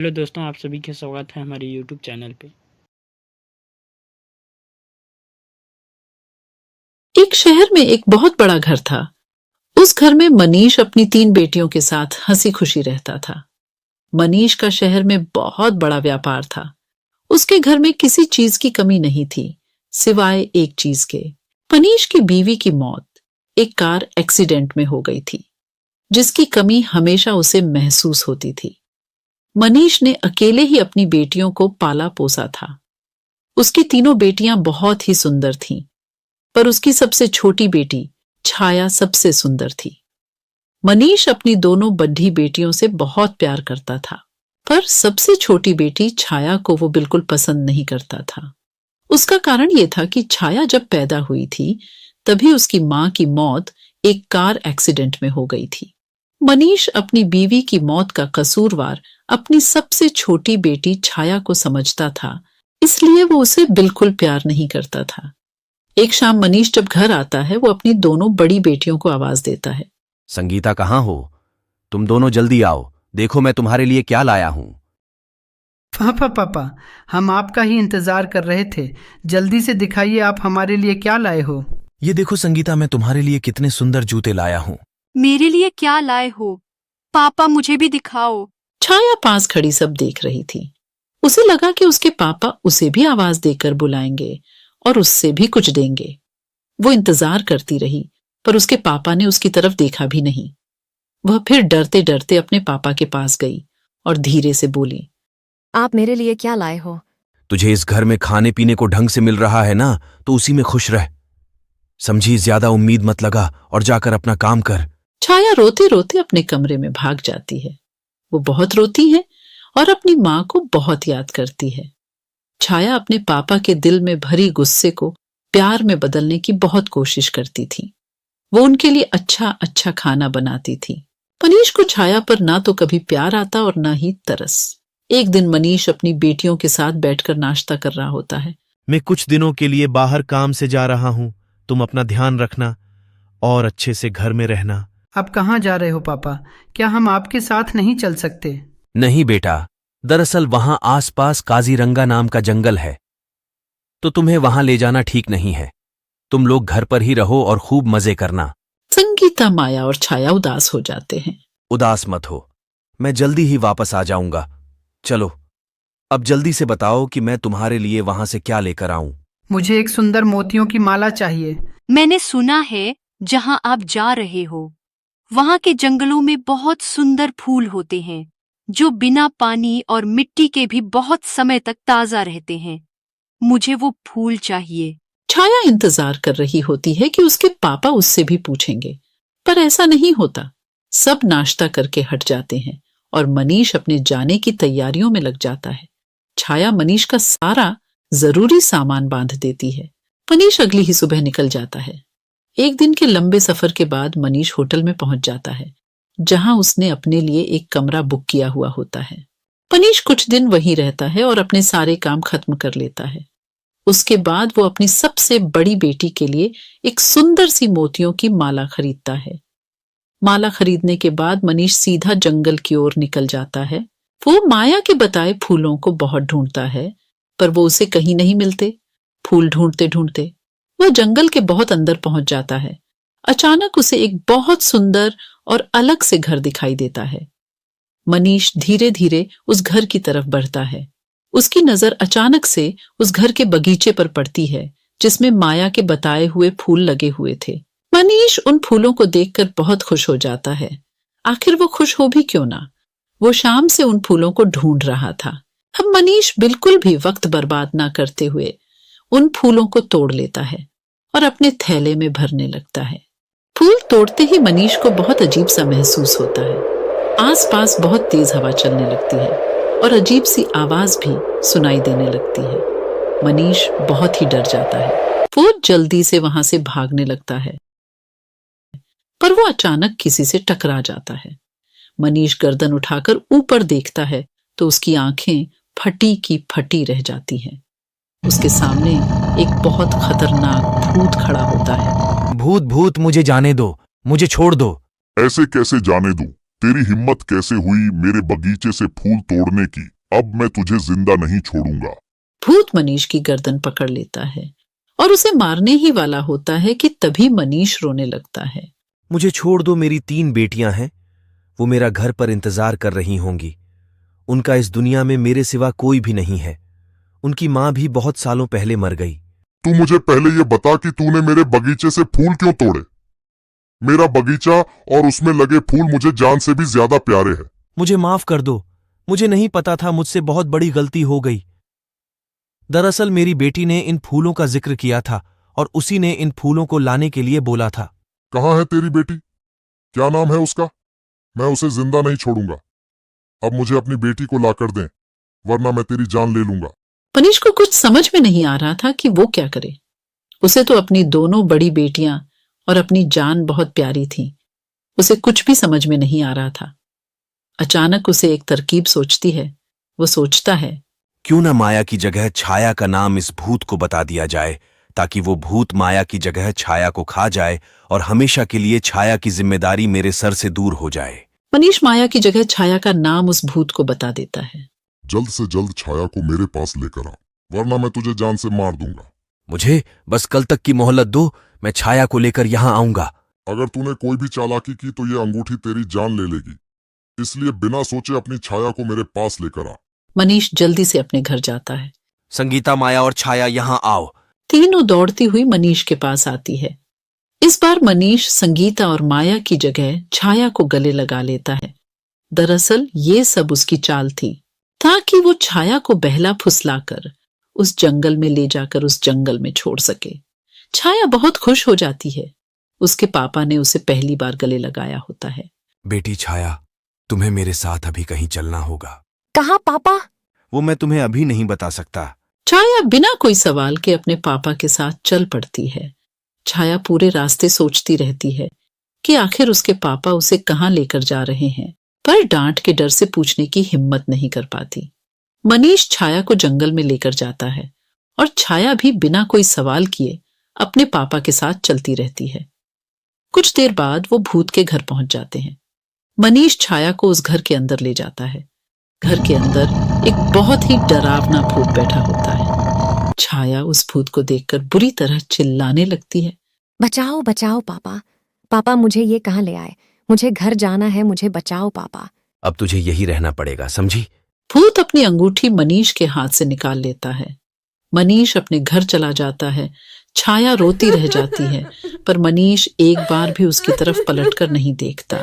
Hello दोस्तों, आप सभी का स्वागत है हमारे यूट्यूब चैनल पे। एक शहर में एक बहुत बड़ा घर था। उस घर में मनीष अपनी 3 बेटियों के साथ हंसी खुशी रहता था। मनीष का शहर में बहुत बड़ा व्यापार था। उसके घर में किसी चीज की कमी नहीं थी, सिवाय एक चीज के। मनीष की बीवी की मौत एक कार एक्सीडेंट में हो गई थी, जिसकी कमी हमेशा उसे महसूस होती थी। मनीष ने अकेले ही अपनी बेटियों को पाला पोसा था। उसकी तीनों बेटियां बहुत ही सुंदर थीं, पर उसकी सबसे छोटी बेटी छाया सबसे सुंदर थी। मनीष अपनी दोनों बड़ी बेटियों से बहुत प्यार करता था, पर सबसे छोटी बेटी छाया को वो बिल्कुल पसंद नहीं करता था। उसका कारण ये था कि छाया जब पैदा हुई थी, तभी उसकी मां की मौत एक कार एक्सीडेंट में हो गई थी। मनीष अपनी बीवी की मौत का कसूरवार अपनी सबसे छोटी बेटी छाया को समझता था, इसलिए वो उसे बिल्कुल प्यार नहीं करता था। एक शाम मनीष जब घर आता है, वो अपनी दोनों बड़ी बेटियों को आवाज देता है। संगीता, कहाँ हो? तुम दोनों जल्दी आओ, देखो मैं तुम्हारे लिए क्या लाया हूं। पापा, हम आपका ही इंतजार कर रहे थे। जल्दी से दिखाइए आप हमारे लिए क्या लाए हो। ये देखो संगीता, मैं तुम्हारे लिए कितने सुंदर जूते लाया हूं। मेरे लिए क्या लाए हो? पापा, मुझे भी दिखाओ। छाया पास खड़ी सब देख रही थी। उसे लगा कि उसके पापा उसे भी आवाज देकर बुलाएंगे और उससे भी कुछ देंगे। वो इंतजार करती रही, पर उसके पापा ने उसकी तरफ देखा भी नहीं। वह फिर डरते डरते अपने पापा के पास गई और धीरे से बोली, आप मेरे लिए क्या लाए हो? तुझे इस घर में खाने पीने को ढंग से मिल रहा है ना, तो उसी में खुश रह। समझी, ज्यादा उम्मीद मत लगा और जाकर अपना काम कर। छाया रोते रोते अपने कमरे में भाग जाती है। वो बहुत रोती है और अपनी मां को बहुत याद करती है। छाया अपने पापा के दिल में भरी गुस्से को प्यार में बदलने की बहुत कोशिश करती थी। वो उनके लिए अच्छा अच्छा खाना बनाती थी। मनीष को छाया पर ना तो कभी प्यार आता और ना ही तरस। एक दिन मनीष अपनी बेटियों के साथ बैठकर नाश्ता कर रहा होता है। मैं कुछ दिनों के लिए बाहर काम से जा रहा हूं, तुम अपना ध्यान रखना और अच्छे से घर में रहना। आप कहाँ जा रहे हो पापा? क्या हम आपके साथ नहीं चल सकते? नहीं बेटा, दरअसल वहां आसपास काजीरंगा नाम का जंगल है, तो तुम्हें वहां ले जाना ठीक नहीं है। तुम लोग घर पर ही रहो और खूब मजे करना। संगीता, माया और छाया उदास हो जाते हैं। उदास मत हो, मैं जल्दी ही वापस आ जाऊंगा। चलो, अब जल्दी से बताओ कि मैं तुम्हारे लिए वहां से क्या लेकर आऊं। मुझे एक सुंदर मोतियों की माला चाहिए। मैंने सुना है जहां आप जा रहे हो, वहां के जंगलों में बहुत सुंदर फूल होते हैं, जो बिना पानी और मिट्टी के भी बहुत समय तक ताजा रहते हैं। मुझे वो फूल चाहिए। छाया इंतजार कर रही होती है कि उसके पापा उससे भी पूछेंगे, पर ऐसा नहीं होता। सब नाश्ता करके हट जाते हैं और मनीष अपने जाने की तैयारियों में लग जाता है। छाया मनीष का सारा जरूरी सामान बांध देती है। मनीष अगली ही सुबह निकल जाता है। एक दिन के लंबे सफर के बाद मनीष होटल में पहुंच जाता है, जहां उसने अपने लिए एक कमरा बुक किया हुआ होता है। मनीष कुछ दिन वहीं रहता है और अपने सारे काम खत्म कर लेता है। उसके बाद वो अपनी सबसे बड़ी बेटी के लिए एक सुंदर सी मोतियों की माला खरीदता है। माला खरीदने के बाद मनीष सीधा जंगल की ओर निकल जाता है। वो माया के बताए फूलों को बहुत ढूंढता है, पर वो उसे कहीं नहीं मिलते। फूल ढूंढते ढूंढते वह जंगल के बहुत अंदर पहुंच जाता है। अचानक उसे एक बहुत सुंदर और अलग से घर दिखाई देता है। मनीष धीरे धीरे उस घर की तरफ बढ़ता है। उसकी नजर अचानक से उस घर के बगीचे पर पड़ती है, जिसमें माया के बताए हुए फूल लगे हुए थे। मनीष उन फूलों को देखकर बहुत खुश हो जाता है। आखिर वो खुश हो भी क्यों ना, वो शाम से उन फूलों को ढूंढ रहा था। अब मनीष बिल्कुल भी वक्त बर्बाद ना करते हुए उन फूलों को तोड़ लेता है और अपने थैले में भरने लगता है। फूल तोड़ते ही मनीष को बहुत अजीब सा महसूस होता है। आसपास बहुत तेज हवा चलने लगती है और अजीब सी आवाज भी सुनाई देने लगती है। मनीष बहुत ही डर जाता है। वो जल्दी से वहां से भागने लगता है, पर वो अचानक किसी से टकरा जाता है। मनीष गर्दन उठाकर ऊपर देखता है तो उसकी आंखें फटी की फटी रह जाती हैं। उसके सामने एक बहुत खतरनाक भूत खड़ा होता है। भूत भूत, मुझे जाने दो, मुझे छोड़ दो। ऐसे कैसे जाने दूं? तेरी हिम्मत कैसे हुई मेरे बगीचे से फूल तोड़ने की? अब मैं तुझे जिंदा नहीं छोड़ूंगा। भूत मनीष की गर्दन पकड़ लेता है और उसे मारने ही वाला होता है कि तभी मनीष रोने लगता है। मुझे छोड़ दो, मेरी 3 बेटियां हैं। वो मेरा घर पर इंतजार कर रही होंगी। उनका इस दुनिया में मेरे सिवा कोई भी नहीं है। उनकी मां भी बहुत सालों पहले मर गई। तू मुझे पहले ये बता कि तूने मेरे बगीचे से फूल क्यों तोड़े? मेरा बगीचा और उसमें लगे फूल मुझे जान से भी ज्यादा प्यारे हैं। मुझे माफ कर दो, मुझे नहीं पता था, मुझसे बहुत बड़ी गलती हो गई। दरअसल मेरी बेटी ने इन फूलों का जिक्र किया था और उसी ने इन फूलों को लाने के लिए बोला था। कहाँ है तेरी बेटी? क्या नाम है उसका? मैं उसे जिंदा नहीं छोड़ूंगा। अब मुझे अपनी बेटी को लाकर दें, वरना मैं तेरी जान ले लूंगा। मनीष को कुछ समझ में नहीं आ रहा था कि वो क्या करे। उसे तो अपनी दोनों बड़ी बेटियां और अपनी जान बहुत प्यारी थी। उसे कुछ भी समझ में नहीं आ रहा था। अचानक उसे एक तरकीब सोचती है। वो सोचता है, क्यों न माया की जगह छाया का नाम इस भूत को बता दिया जाए, ताकि वो भूत माया की जगह छाया को खा जाए और हमेशा के लिए छाया की जिम्मेदारी मेरे सर से दूर हो जाए। मनीष माया की जगह छाया का नाम उस भूत को बता देता है। जल्द से जल्द छाया को मेरे पास लेकर आ, वरना मैं तुझे जान से मार दूंगा। मुझे बस कल तक की मोहलत दो, मैं छाया को लेकर यहां आऊंगा। अगर तूने कोई भी चालाकी की तो ये अंगूठी तेरी जान ले लेगी, इसलिए बिना सोचे अपनी छाया को मेरे पास लेकर आ। मनीष जल्दी से अपने घर जाता है। संगीता, माया और छाया यहां आओ। तीनों दौड़ती हुई मनीष के पास आती है। इस बार मनीष संगीता और माया की जगह छाया को गले लगा लेता है। दरअसल ये सब उसकी चाल थी, ताकि वो छाया को बहला फुसलाकर उस जंगल में ले जाकर उस जंगल में छोड़ सके। छाया बहुत खुश हो जाती है। उसके पापा ने उसे पहली बार गले लगाया होता है। बेटी छाया, तुम्हें मेरे साथ अभी कहीं चलना होगा। कहाँ पापा? वो मैं तुम्हें अभी नहीं बता सकता। छाया बिना कोई सवाल के अपने पापा के साथ चल पड़ती है। छाया पूरे रास्ते सोचती रहती है कि आखिर उसके पापा उसे कहाँ लेकर जा रहे हैं, पर डांट के डर से पूछने की हिम्मत नहीं कर पाती। मनीष छाया को जंगल में लेकर जाता है और छाया भी बिना कोई सवाल किए अपने पापा के साथ चलती रहती है। कुछ देर बाद वो भूत के घर पहुंच जाते हैं। मनीष छाया को उस घर के अंदर ले जाता है। घर के अंदर एक बहुत ही डरावना भूत बैठा होता है। छाया उस भूत को देखकर बुरी तरह चिल्लाने लगती है। बचाओ बचाओ पापा, पापा मुझे ये कहाँ ले आए? मुझे घर जाना है, मुझे बचाओ पापा। अब तुझे यही रहना पड़ेगा, समझी? भूत अपनी अंगूठी मनीष के हाथ से निकाल लेता है। मनीष अपने घर चला जाता है। छाया रोती रह जाती है, पर मनीष एक बार भी उसकी तरफ पलटकर नहीं देखता।